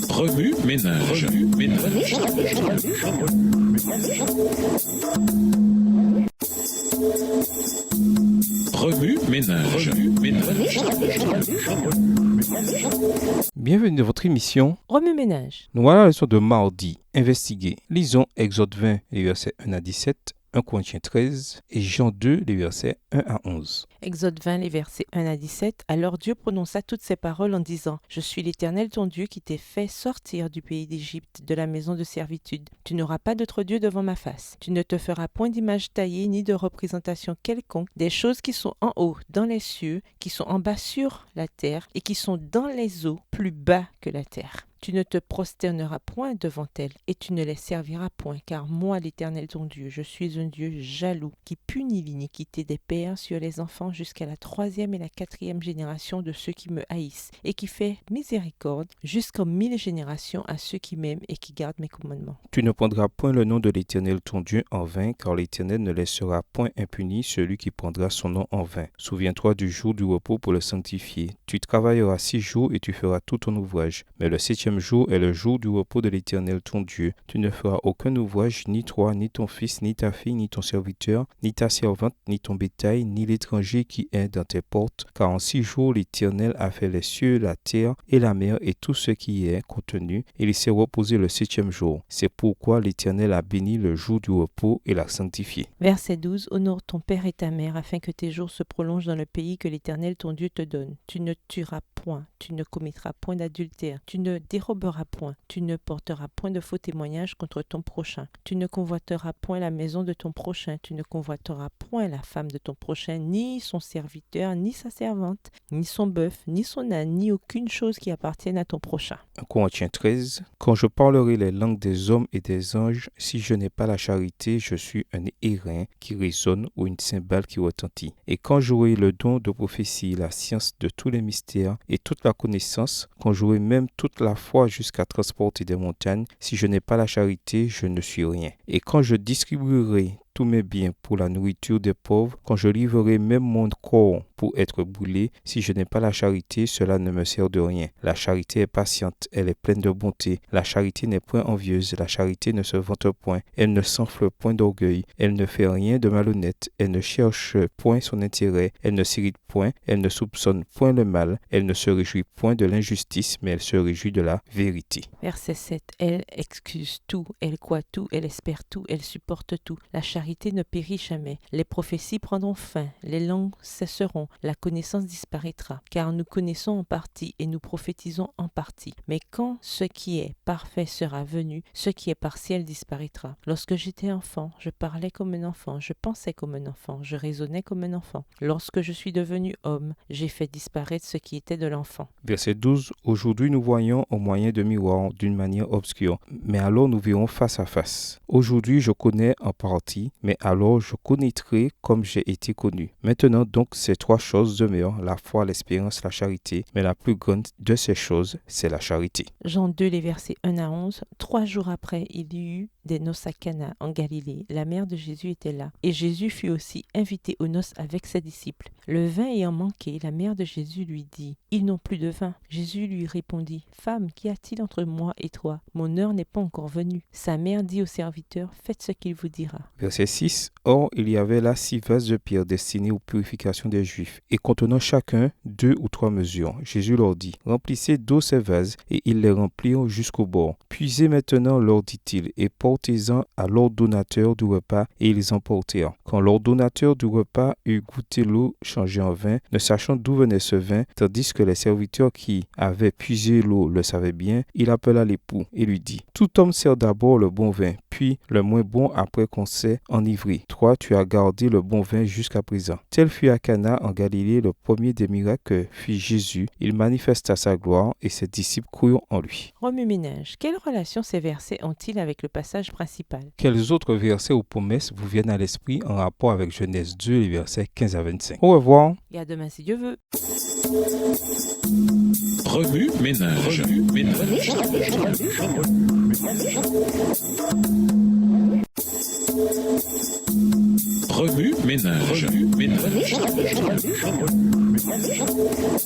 Remue ménage. Remue ménage. Bienvenue dans votre émission Remue ménage. Nous voilà à la leçon de mardi. Investiguer. Lisons Exode 20, les versets 1 à 17, 1 Corinthiens 13 et Jean 2, les versets 1 à 11. Exode 20, les versets 1 à 17. Alors Dieu prononça toutes ces paroles en disant : Je suis l'Éternel ton Dieu qui t'ai fait sortir du pays d'Égypte, de la maison de servitude. Tu n'auras pas d'autre Dieu devant ma face. Tu ne te feras point d'image taillée ni de représentation quelconque des choses qui sont en haut dans les cieux, qui sont en bas sur la terre et qui sont dans les eaux plus bas que la terre. Tu ne te prosterneras point devant elles, et tu ne les serviras point, car moi, l'Éternel ton Dieu, je suis un Dieu jaloux, qui punit l'iniquité des pères sur les enfants jusqu'à la 3e et la 4e génération de ceux qui me haïssent, et qui fait miséricorde jusqu'en 1000 générations à ceux qui m'aiment et qui gardent mes commandements. Tu ne prendras point le nom de l'Éternel ton Dieu en vain, car l'Éternel ne laissera point impuni celui qui prendra son nom en vain. Souviens-toi du jour du repos pour le sanctifier. Tu travailleras 6 jours et tu feras tout ton ouvrage, mais le 7e jour est le jour du repos de l'Éternel ton Dieu. Tu ne feras aucun ouvrage, ni toi, ni ton fils, ni ta fille, ni ton serviteur, ni ta servante, ni ton bétail, ni l'étranger qui est dans tes portes, car en 6 jours l'Éternel a fait les cieux, la terre et la mer et tout ce qui y est contenu, et il s'est reposé le 7e jour. C'est pourquoi l'Éternel a béni le jour du repos et l'a sanctifié. Verset 12. Honore ton père et ta mère, afin que tes jours se prolongent dans le pays que l'Éternel ton Dieu te donne. Tu ne tueras point, tu ne commettras point d'adultère, tu ne déroberas point, tu ne porteras point de faux témoignages contre ton prochain, tu ne convoiteras point la maison de ton prochain, tu ne convoiteras point la femme de ton prochain, ni son serviteur, ni sa servante, ni son bœuf, ni son âne, ni aucune chose qui appartienne à ton prochain. 1 Corinthiens 13. Quand je parlerai les langues des hommes et des anges, si je n'ai pas la charité, je suis un airain qui résonne ou une cymbale qui retentit. Et quand j'aurai le don de prophétie, la science de tous les mystères et toute la connaissance, quand j'aurai même toute la foi jusqu'à transporter des montagnes, si je n'ai pas la charité, je ne suis rien. Et quand je distribuerai tous mes biens pour la nourriture des pauvres, quand je livrerai même mon corps pour être brûlé, si je n'ai pas la charité, cela ne me sert de rien. La charité est patiente, elle est pleine de bonté. La charité n'est point envieuse, la charité ne se vante point, elle ne s'enfle point d'orgueil, elle ne fait rien de malhonnête, elle ne cherche point son intérêt, elle ne s'irrite point, elle ne soupçonne point le mal, elle ne se réjouit point de l'injustice, mais elle se réjouit de la vérité. Verset 7. Elle excuse tout, elle croit tout, elle espère tout, elle supporte tout. La charité ne périt jamais. Les prophéties prendront fin, les langues cesseront, la connaissance disparaîtra. Car nous connaissons en partie et nous prophétisons en partie. Mais quand ce qui est parfait sera venu, ce qui est partiel disparaîtra. Lorsque j'étais enfant, je parlais comme un enfant, je pensais comme un enfant, je raisonnais comme un enfant. Lorsque je suis devenu homme, j'ai fait disparaître ce qui était de l'enfant. Verset 12. Aujourd'hui nous voyons au moyen de miroirs d'une manière obscure, mais alors nous verrons face à face. Aujourd'hui je connais en partie, mais alors je connaîtrai comme j'ai été connu. Maintenant donc ces 3 choses demeurent, la foi, l'espérance, la charité, mais la plus grande de ces choses, c'est la charité. Jean 2, les versets 1 à 11. 3 jours après, il y eut des noces à Cana, en Galilée. La mère de Jésus était là. Et Jésus fut aussi invité aux noces avec ses disciples. Le vin ayant manqué, la mère de Jésus lui dit : Ils n'ont plus de vin. Jésus lui répondit : Femme, qu'y a-t-il entre moi et toi ? Mon heure n'est pas encore venue. Sa mère dit au serviteur : Faites ce qu'il vous dira. Verset 6. Or, il y avait là 6 vases de pierre destinés aux purifications des Juifs, et contenant chacun 2 ou 3 mesures. Jésus leur dit : Remplissez d'eau ces vases, et ils les remplirent jusqu'au bord. Puisez maintenant, leur dit-il, et portez-en à l'ordonnateur du repas, et ils en portèrent. Quand l'ordonnateur du repas eut goûté l'eau changée en vin, ne sachant d'où venait ce vin, tandis que les serviteurs qui avaient puisé l'eau le savaient bien, il appela l'époux et lui dit : Tout homme sert d'abord le bon vin, puis le moins bon après qu'on s'est enivré. Toi, tu as gardé le bon vin jusqu'à présent. Tel fut à Cana en Galilée le premier des miracles que fit Jésus. Il manifesta sa gloire et ses disciples crurent en lui. Remue ménage. Quelle relation ces versets ont-ils avec le passage principal ? Quels autres versets ou promesses vous viennent à l'esprit en rapport avec Genèse 2, les versets 15 à 25 ? Au revoir. Et à demain si Dieu veut. Remue ménage.